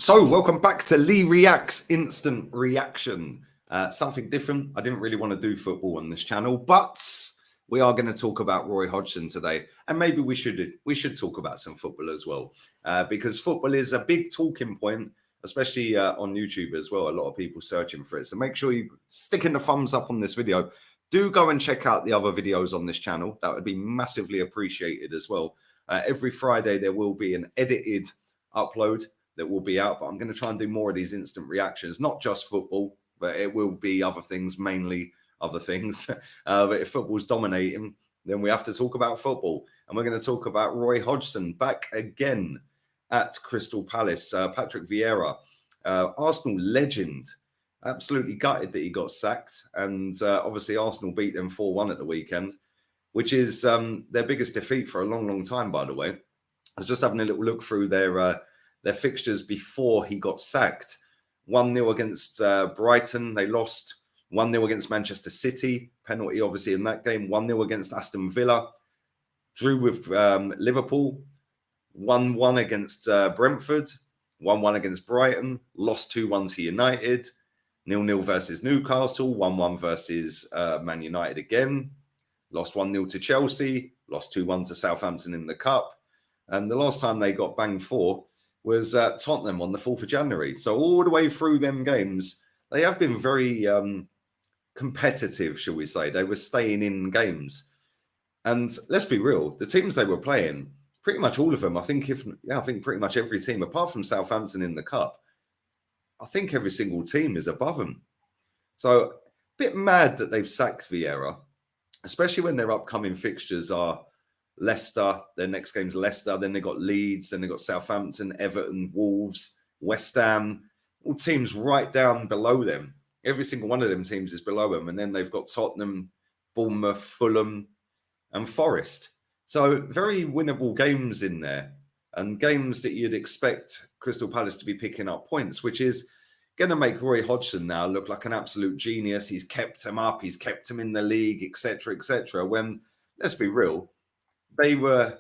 So, welcome back to Lee Reacts Instant Reaction. Something different. I didn't really want to do football on this channel, but we are going to talk about Roy Hodgson today, and maybe we should talk about some football as well, because football is a big talking point, especially on YouTube as well. A lot of people searching for it. So make sure you stick in the thumbs up on this video. Do go and check out the other videos on this channel. That would be massively appreciated as well. Every Friday there will be an edited upload that will be out, but I'm going to try and do more of these instant reactions, not just football, but it will be other things, mainly other things. But if football's dominating, then we have to talk about football. And we're going to talk about Roy Hodgson back again at Crystal Palace. Patrick Vieira, Arsenal legend, absolutely gutted that he got sacked. And obviously Arsenal beat them 4-1 at the weekend, which is their biggest defeat for a long, long time, by the way. I was just having a little look through their fixtures before he got sacked. 1-0 against Brighton, they lost. 1-0 against Manchester City, penalty obviously in that game. 1-0 against Aston Villa. Drew with Liverpool. 1-1 against Brentford. 1-1 against Brighton. Lost 2-1 to United. 0-0 versus Newcastle. 1-1 versus Man United again. Lost 1-0 to Chelsea. Lost 2-1 to Southampton in the Cup. And the last time they got banged for was Tottenham on the 4th of January. So all the way through them games, they have been very competitive, shall we say. They were staying in games. And let's be real, the teams they were playing, pretty much all of them, I think pretty much every team, apart from Southampton in the Cup, I think every single team is above them. So a bit mad that they've sacked Vieira, especially when their upcoming fixtures are Leicester, their next game's Leicester, then they got Leeds, then they got Southampton, Everton, Wolves, West Ham, all teams right down below them. Every single one of them teams is below them. And then they've got Tottenham, Bournemouth, Fulham, and Forest. So very winnable games in there, and games that you'd expect Crystal Palace to be picking up points, which is going to make Roy Hodgson now look like an absolute genius. He's kept him up, he's kept him in the league, etc., when, let's be real, they were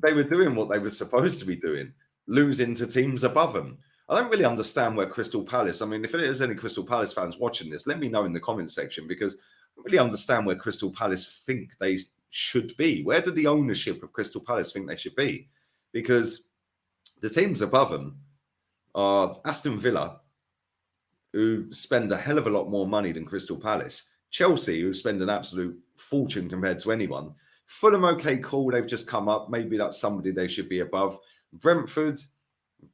doing what they were supposed to be doing, losing to teams above them. I don't really understand where Crystal Palace, I mean, if there's any Crystal Palace fans watching this, let me know in the comment section, because I don't really understand where Crystal Palace think they should be. Where do the ownership of Crystal Palace think they should be? Because the teams above them are Aston Villa, who spend a hell of a lot more money than Crystal Palace. Chelsea, who spend an absolute fortune compared to anyone. Fulham, okay, cool. They've just come up. Maybe that's somebody they should be above. Brentford,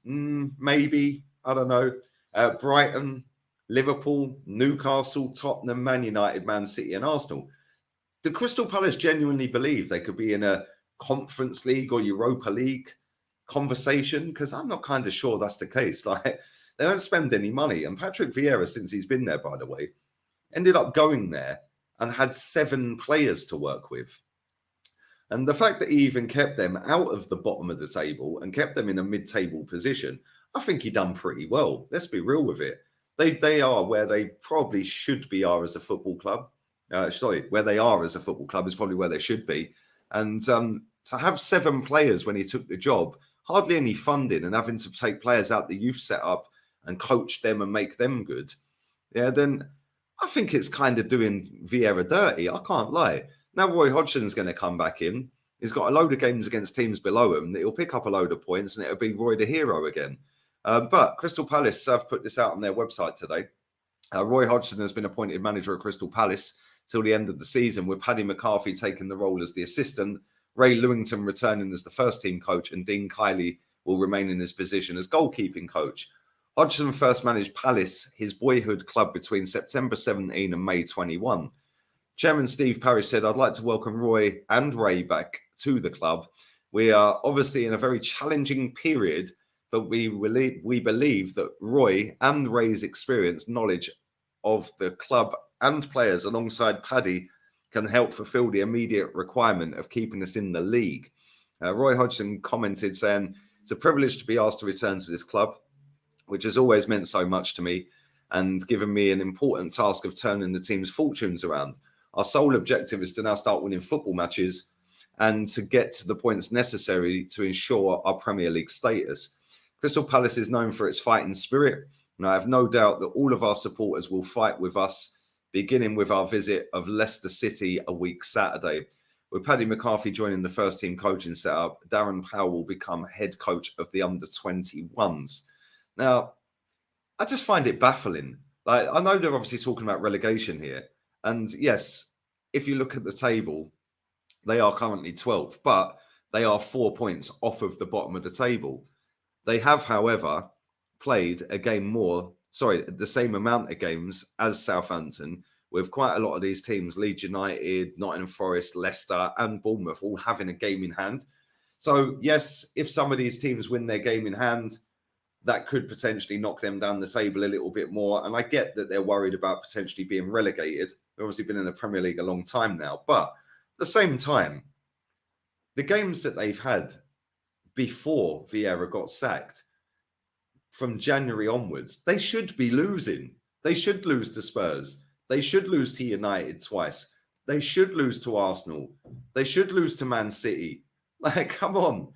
maybe. I don't know. Brighton, Liverpool, Newcastle, Tottenham, Man United, Man City, and Arsenal. Do Crystal Palace genuinely believe they could be in a Conference League or Europa League conversation? Because I'm not kind of sure that's the case. Like, they don't spend any money. And Patrick Vieira, since he's been there, by the way, ended up going there and had 7 players to work with. And the fact that he even kept them out of the bottom of the table and kept them in a mid-table position, I think he done pretty well. Let's be real with it. They are where they probably should be as a football club. Where they are as a football club is probably where they should be. And to have 7 players when he took the job, hardly any funding, and having to take players out the youth setup and coach them and make them good, yeah, then I think it's kind of doing Vieira dirty. I can't lie. Now Roy Hodgson's going to come back in. He's got a load of games against teams below him. He'll pick up a load of points, and it'll be Roy the hero again. But Crystal Palace have put this out on their website today. Roy Hodgson has been appointed manager of Crystal Palace till the end of the season, with Paddy McCarthy taking the role as the assistant, Ray Lewington returning as the first-team coach, and Dean Kiley will remain in his position as goalkeeping coach. Hodgson first managed Palace, his boyhood club, between September 17 and May 21. Chairman Steve Parish said, "I'd like to welcome Roy and Ray back to the club. We are obviously in a very challenging period, but we believe that Roy and Ray's experience, knowledge of the club and players alongside Paddy can help fulfill the immediate requirement of keeping us in the league." Roy Hodgson commented saying, "It's a privilege to be asked to return to this club, which has always meant so much to me and given me an important task of turning the team's fortunes around. Our sole objective is to now start winning football matches and to get to the points necessary to ensure our Premier League status. Crystal Palace is known for its fighting spirit, and I have no doubt that all of our supporters will fight with us, beginning with our visit of Leicester City a week Saturday. With Paddy McCarthy joining the first team coaching setup, Darren Powell will become head coach of the under-21s. Now, I just find it baffling. Like, I know they're obviously talking about relegation here. And yes, if you look at the table, they are currently 12th, but they are 4 points off of the bottom of the table. They have, however, played the same amount of games as Southampton, with quite a lot of these teams, Leeds United, Nottingham Forest, Leicester, and Bournemouth, all having a game in hand. So, yes, if some of these teams win their game in hand, that could potentially knock them down the table a little bit more. And I get that they're worried about potentially being relegated. They've obviously been in the Premier League a long time now. But at the same time, the games that they've had before Vieira got sacked, from January onwards, they should be losing. They should lose to Spurs. They should lose to United twice. They should lose to Arsenal. They should lose to Man City. Like, come on.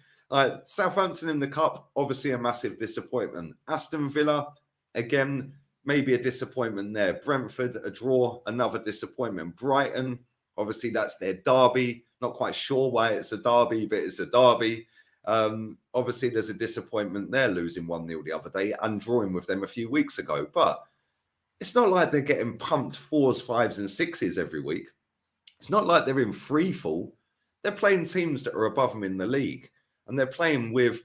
Southampton in the Cup, obviously a massive disappointment. Aston Villa, again, maybe a disappointment there. Brentford, a draw, another disappointment. Brighton, obviously that's their derby. Not quite sure why it's a derby, but it's a derby. Obviously, there's a disappointment there, losing 1-0 the other day and drawing with them a few weeks ago. But it's not like they're getting pumped 4s, 5s, and 6s every week. It's not like they're in free fall. They're playing teams that are above them in the league, and they're playing with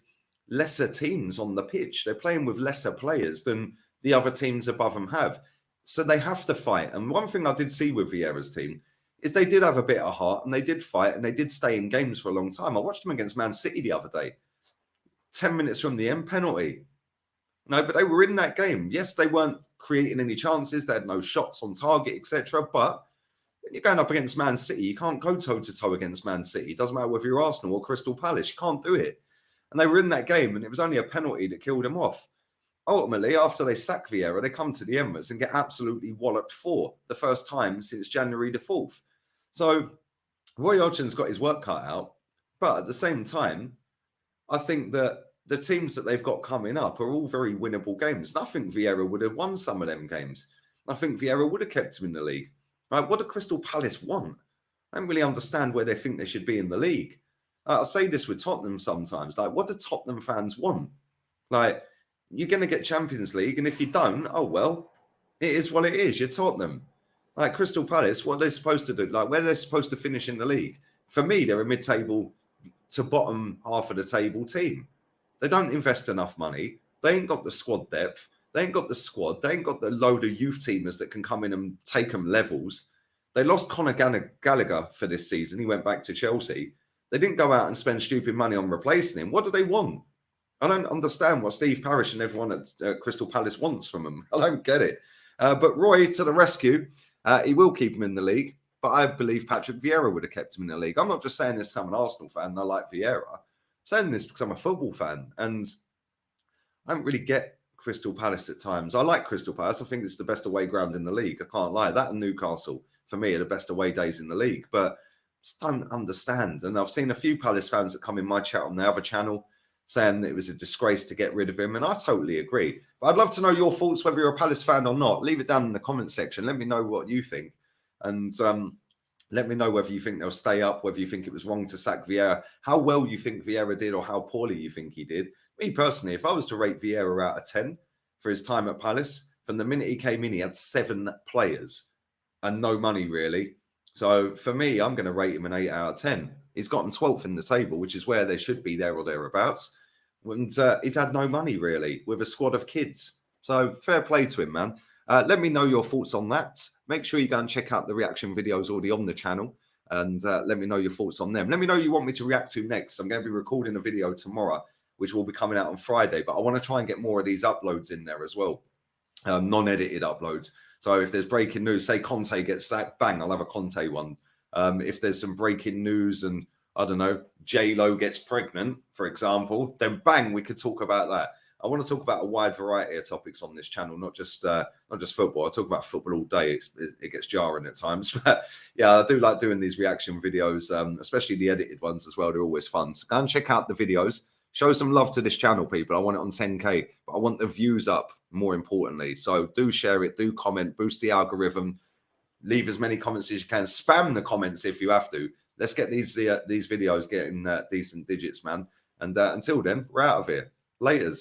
lesser teams on the pitch. They're playing with lesser players than the other teams above them have. So they have to fight. And one thing I did see with Vieira's team is they did have a bit of heart, and they did fight, and they did stay in games for a long time. I watched them against Man City the other day. 10 minutes from the end, penalty. No, but they were in that game. Yes, they weren't creating any chances. They had no shots on target, etc. But when you're going up against Man City, you can't go toe-to-toe against Man City. It doesn't matter whether you're Arsenal or Crystal Palace. You can't do it. And they were in that game, and it was only a penalty that killed them off. Ultimately, after they sack Vieira, they come to the Emirates and get absolutely walloped for the first time since January the 4th. So Roy Hodgson's got his work cut out. But at the same time, I think that the teams that they've got coming up are all very winnable games. And I think Vieira would have won some of them games. I think Vieira would have kept him in the league. Right? What do Crystal Palace want? I don't really understand where they think they should be in the league. I say this with Tottenham sometimes. Like, what do Tottenham fans want? Like, you're going to get Champions League, and if you don't, oh, well, it is what it is. You're Tottenham. Like, Crystal Palace, what are they supposed to do? Like, where are they supposed to finish in the league? For me, they're a mid-table to bottom half of the table team. They don't invest enough money. They ain't got the squad depth. They ain't got the squad. They ain't got the load of youth teamers that can come in and take them levels. They lost Conor Gallagher for this season. He went back to Chelsea. They didn't go out and spend stupid money on replacing him. What do they want? I don't understand what Steve Parish and everyone at Crystal Palace wants from them. I don't get it. But Roy to the rescue. He will keep him in the league. But I believe Patrick Vieira would have kept him in the league. I'm not just saying this because I'm an Arsenal fan and I like Vieira. I'm saying this because I'm a football fan. And I don't really get Crystal Palace at times. I like Crystal Palace. I think it's the best away ground in the league. I can't lie. That and Newcastle, for me, are the best away days in the league. But just don't understand. And I've seen a few Palace fans that come in my chat on the other channel saying that it was a disgrace to get rid of him. And I totally agree. But I'd love to know your thoughts, whether you're a Palace fan or not. Leave it down in the comment section. Let me know what you think. And let me know whether you think they'll stay up, whether you think it was wrong to sack Vieira, how well you think Vieira did or how poorly you think he did. Me personally, if I was to rate Vieira out of 10 for his time at Palace, from the minute he came in, he had 7 players and no money really. So for me, I'm going to rate him an 8 out of 10. He's gotten 12th in the table, which is where they should be, there or thereabouts. And he's had no money really with a squad of kids. So fair play to him, man. Let me know your thoughts on that. Make sure you go and check out the reaction videos already on the channel and let me know your thoughts on them. Let me know who you want me to react to next. I'm going to be recording a video tomorrow, which will be coming out on Friday, but I want to try and get more of these uploads in there as well, non-edited uploads. So if there's breaking news, say Conte gets sacked, bang, I'll have a Conte one. If there's some breaking news and, I don't know, J-Lo gets pregnant, for example, then bang, we could talk about that. I want to talk about a wide variety of topics on this channel, not just football. I talk about football all day. It gets jarring at times. But yeah, I do like doing these reaction videos, especially the edited ones as well. They're always fun. So go and check out the videos. Show some love to this channel, people. I want it on 10K, but I want the views up more importantly. So do share it, do comment, boost the algorithm, leave as many comments as you can, spam the comments if you have to. Let's get these videos getting decent digits, man. And until then, we're out of here. Laters.